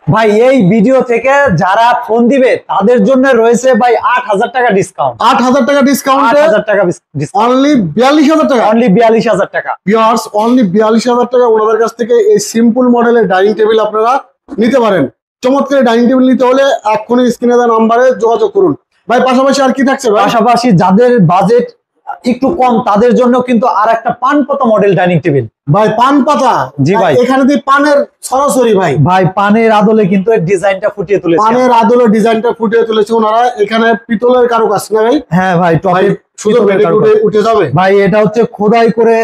ভাই এই ভিডিও থেকে যারা ফোন দিবে তাদের জন্য রয়েছে ভাই 8,000 টাকা ডিসকাউন্ট। 8,000 টাকা ডিসকাউন্ট, 8,000 টাকা অনলি 42,000 টাকা, অনলি 42,000 টাকা। ভিউয়ার্স অনলি 42,000 টাকা ওনাদের কাছ থেকে এই সিম্পল মডেলের ডাইনিং টেবিল আপনারা নিতে পারেন। চমৎকার ডাইনিং টেবিল নিতে হলে এক্ষুনি স্ক্রিনে দেওয়া নাম্বারে যোগাযোগ করুন। ভাই পাশাপাশি আর কি থাকছে? পাশাপাশি যাদের বাজেট একটু কম তাদের জন্য কিন্তু আর একটা পান পাতা মডেল ডাইনিং টেবিল। ভাই পান পাতা? জি ভাই, এখানে দিয়ে পানের সরাসরি ভাই পানের আদলে কিন্তু এই ডিজাইনটা ফুটিয়ে তুলেছে, পানের আদলে ডিজাইনটা ফুটিয়ে তুলেছে ওনারা। এখানে পিতলের কারুকাজ না ভাই? হ্যাঁ ভাই, টপে সুন্দর উঠে যাবে ভাই। এটা হচ্ছে খোদাই করে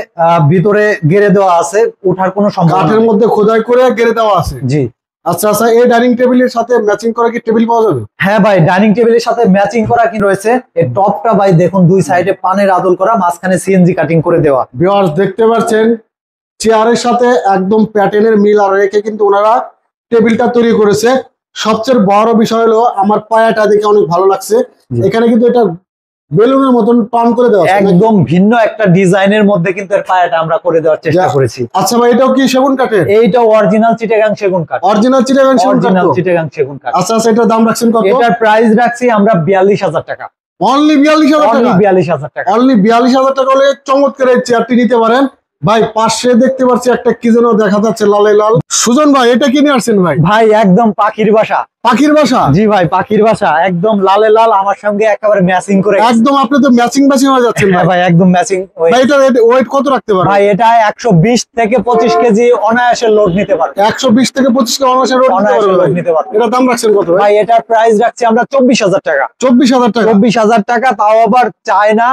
ভিতরে গেড়ে দেওয়া আছে, ওঠার কোনো সম্ভাবনা নেই। কাঠের মধ্যে খোদাই করে গেড়ে দেওয়া আছে। জি আচ্ছা আচ্ছা, এই ডাইনিং টেবিলের সাথে ম্যাচিং করা কি টেবিল পাওয়া যাবে? হ্যাঁ ভাই, ডাইনিং টেবিলের সাথে ম্যাচিং করা কি রয়েছে। এই টপটা ভাই দেখুন, দুই সাইডে পানের আদল করা, মাঝখানে সিএনজি কাটিং করে দেওয়া। ভিউয়ার্স দেখতে পাচ্ছেন চেয়ারের সাথে একদম প্যাটার্নের মিল আর রেখে কিন্তু ওনারা টেবিলটা তৈরি করেছে। সবচেয়ে বড় বিষয় হলো আমার পায়াটা দেখে অনেক ভালো লাগছে। এখানে কিন্তু এটা বেলুনের মতন টান করে দেওয়া আছে, একদম ভিন্ন একটা ডিজাইনের মধ্যে কিন্তু এর পায়াটা আমরা করে দেওয়ার চেষ্টা করেছি। আচ্ছা ভাই, এটাও কি সেগুন কাঠের? এইটা অরিজিনাল চিটাগাং সেগুন কাঠ। অরিজিনাল চিটাগাং সেগুন কাঠ। আচ্ছা আচ্ছা, এটার দাম রাখছেন কত? এটার প্রাইস রাখছি আমরা 42,000 টাকা। অনলি 42,000 টাকা? 42,000 টাকা। অনলি 42,000 টাকা হলে চমৎকার এই চেয়ারটি নিতে পারেন। ভাই পাশে দেখতে পাচ্ছি একটা কি যেন দেখা যাচ্ছে লালে লাল। সুজন ভাই এটা কি নিয়ে আসছেন ভাই? ভাই একদম পাখির বাসা। পাখির বাসা? জি ভাই, পাখির বাসা একদম লালে লাল, আমার সঙ্গে একেবারে ম্যাচিং করে। একদম আপনি তো ম্যাচিং হয়ে যাচ্ছেন ভাই, একদম ম্যাচিং। ভাই এটা ওয়েট কত রাখতে পারে? ভাই এটা 120 থেকে 25 কেজি অনায়াসে লোড নিতে পারবে। 120 থেকে 25 কেজি অনায়াসে লোড নিতে পারবে। এটা দাম রাখছেন কত ভাই? ভাই এটার প্রাইস রাখছি আমরা 24,000 টাকা। 24,000 টাকা? 24,000 টাকা, তাও আবার চায়না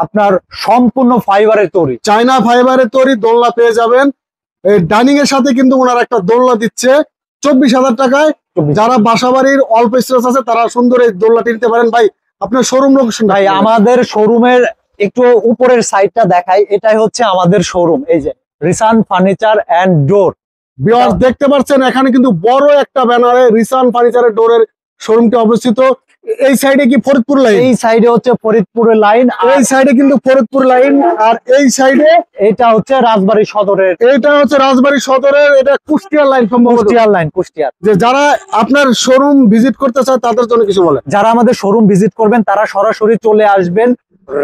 আপনার সম্পূর্ণ ফাইবারের তৈরি। চায়না ফাইবারের তৈরি দোলনা পেয়ে যাবেন। এই ডাইনিং এর সাথে কিন্তু ওনারা একটা দোলনা দিচ্ছে 24,000 টাকায়। যারা বাসাবাড়ির অল্প স্পেস আছে তারা সুন্দর এই দোলনাটি নিতে পারেন। ভাই আপনার শোরুম লোকেশন? ভাই আমাদের শোরুমের একটু উপরের সাইডটা দেখাই, এটাই হচ্ছে আমাদের শোরুম। এই যে রিসান ফার্নিচার এন্ড ডোর। ভিউয়ার্স দেখতে পাচ্ছেন এখানে কিন্তু বড় একটা ব্যানারে রিসান ফার্নিচারের ডোরের শোরুমটি অবস্থিত। এই সাইডে কি ফরিদপুর লাইন? এই সাইডে হচ্ছে ফরিদপুরের লাইন, এই সাইডে কিন্তু ফরিদপুর লাইন, আর এই সাইডে এটা হচ্ছে রাজবাড়ী সদরের। এটা হচ্ছে রাজবাড়ী সদরের, এটা কুষ্টিয়ার লাইন সম্ভবত। কুষ্টিয়ার লাইন, কুষ্টিয়ার। যে যারা আপনার শোরুম ভিজিট করতে চায় তাদের জন্য কিছু বলে? যারা আমাদের শোরুম ভিজিট করবেন তারা সরাসরি চলে আসবেন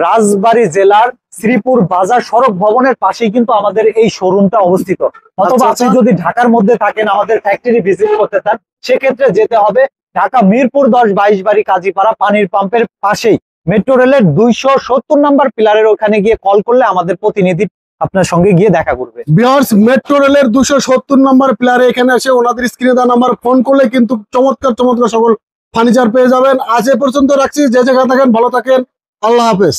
রাজবাড়ী জেলার শ্রীপুর বাজার সড়ক ভবনের পাশেই কিন্তু আমাদের এই শোরুমটা অবস্থিত। অথবা আপনি যদি ঢাকার মধ্যে থাকেন, আমাদের ফ্যাক্টরি ভিজিট করতে চান, সেক্ষেত্রে যেতে হবে ঢাকা মিরপুর 10-22 বাড়ি কাজীপাড়া পানির পাম্পের পাশেই মেট্রো রেলের 270 নাম্বার পিলারের ওখানে গিয়ে কল করলে আমাদের প্রতিনিধি আপনার সঙ্গে গিয়ে দেখা করবে। ভিউয়ার্স মেট্রো রেলের 270 নাম্বার পিলারে এখানে এসে ওনাদের স্ক্রিনে দেওয়া নাম্বার ফোন করলে কিন্তু চমৎকার চমৎকার সকল ফার্নিচার পেয়ে যাবেন। আজ এ পর্যন্ত রাখছি। যে জায়গায় থাকেন ভালো থাকেন, আল্লাহ হাফেজ।